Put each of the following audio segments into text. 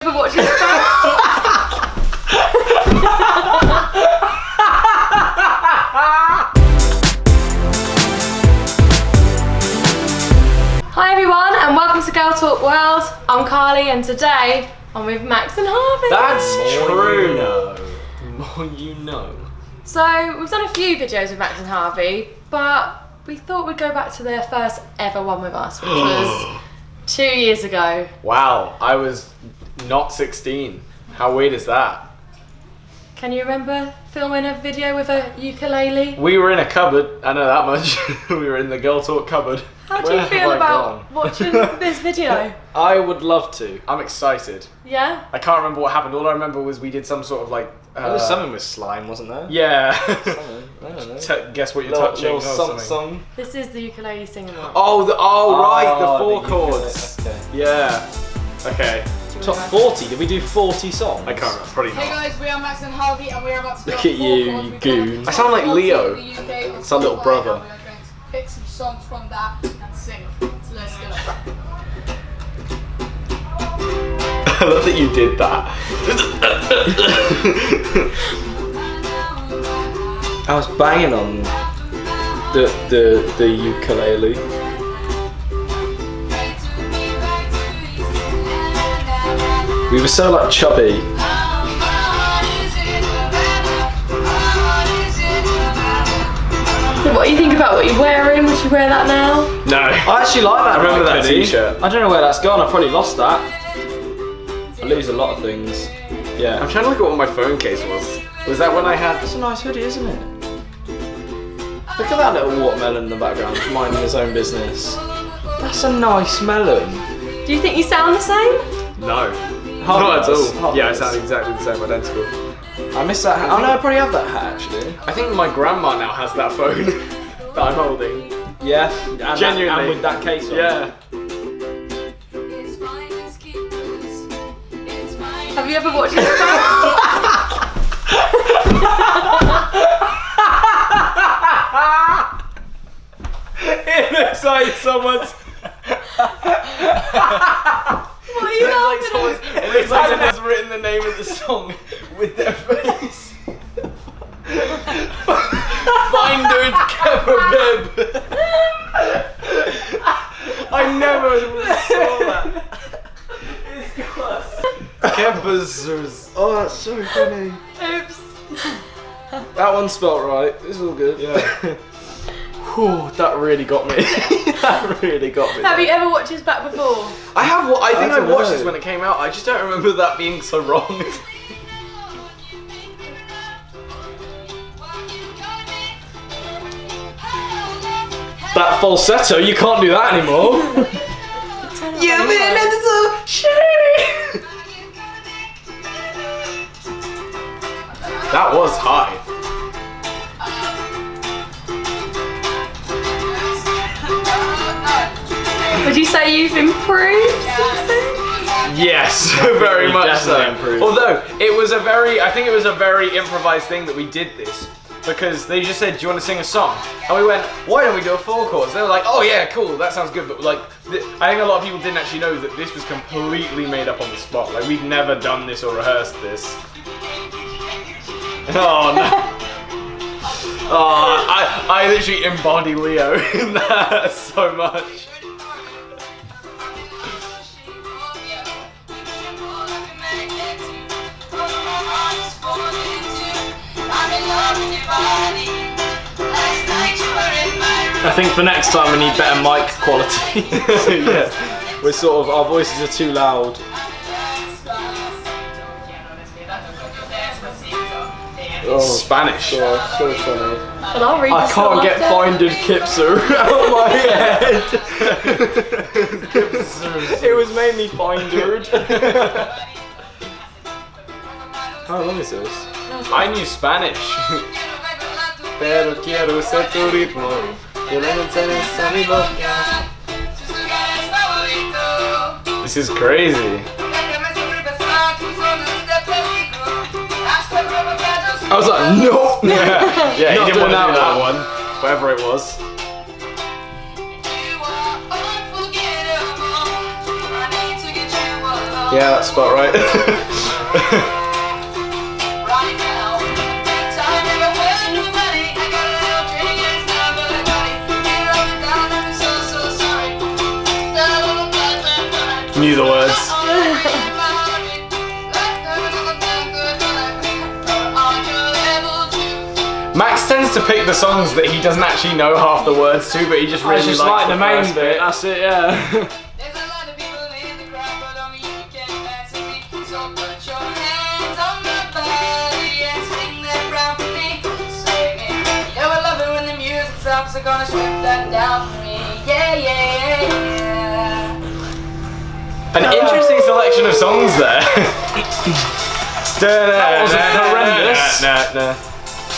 For watching this Hi everyone and welcome to Girl Talk World. I'm Carly and today I'm with Max and Harvey. That's true. More you know. So we've done a few videos with Max and Harvey, but we thought we'd go back to their first ever one with us, which was 2 years ago. Wow, I was not 16. How weird is that? Can you remember filming a video with a ukulele? We were in a cupboard, I know that much. We were in the Girl Talk cupboard. How do you feel about watching this video? I would love to. I'm excited. Yeah? I can't remember what happened. All I remember was we did some sort of like... there was something with slime, wasn't there? Yeah. Something. I don't know. Guess what you're touching. Little song. This is the ukulele singing one. Oh, right, the four the chords. ukulele, okay. Yeah. Okay. Top 40. Did we do 40 songs? I can't remember. Probably not. Hey guys, we are Max and Harvey and we are about to Look at you, you goon. I sound like Leo. It's our little brother. We're going to pick some songs from that and sing them. So let's go. I love that you did that. I was banging on the ukulele. We were so like chubby. What do you think about what you're wearing? Would you wear that now? No. I actually like that. I remember that hoodie. t-shirt. I don't know where that's gone. I probably lost that. I lose a lot of things. Yeah. I'm trying to look at what my phone case was. Was that when I had... That's a nice hoodie, isn't it? Look at that little watermelon in the background, minding his own business. That's a nice melon. Do you think you sound the same? No. Harvey Not at does. all. Harvey Yeah, I does. sound exactly the same, identical. I miss that hat. Oh no, I probably have that hat actually. I think my grandma now has that phone that I'm holding. Yeah, and Genuinely. and with that case on. Yeah. Have you ever watched this? It looks like someone's... What are you laughing at? It looks like someone's written the name of the song with their face. Findered Kebab. I never saw that. It's class. Kebazers. Oh, that's so funny. Oops. That one's spelt right. It's all good. Yeah. Whew, that really got me. That really got me. Have you ever watched this back before? I have. I think I don't watched know. this when it came out. I just don't remember that being so wrong. That falsetto, you can't do that anymore. You made it so shitty. That was high. Would you say you've improved since then? Yes, very much so. definitely improved. Although I think it was a very improvised thing that we did this because they just said, "Do you want to sing a song?" And we went, "Why don't we do a four chords?" They were like, "Oh yeah, cool, that sounds good." But like, I think a lot of people didn't actually know that this was completely made up on the spot. Like we'd never done this or rehearsed this. Oh no. Oh, I literally embody Leo in that so much. I think for next time we need better mic quality. Yeah. We're sort of, our voices are too loud. Oh, Spanish. God, so funny. Well, I'll read I this can't one get after. finded Kipser out of my head. It was mainly findered. How long is this? I knew Spanish. Pero quiero ser tu ritmo. This is crazy. I was like, no. Yeah, he Not didn't want doing to that do that one. Whatever it was. Yeah, that's spot right. Knew the words. Max tends to pick the songs that he doesn't actually know half the words to, but he just really just likes like the main first bit. That's it, yeah. So gonna strip that down for me. Yeah, yeah, yeah. An interesting selection of songs there. That wasn't horrendous.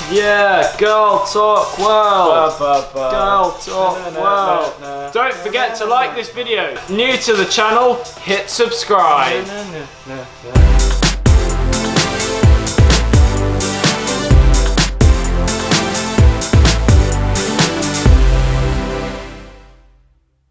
Yeah, girl talk world. Girl talk world. Don't forget to like this video. New to the channel, hit subscribe.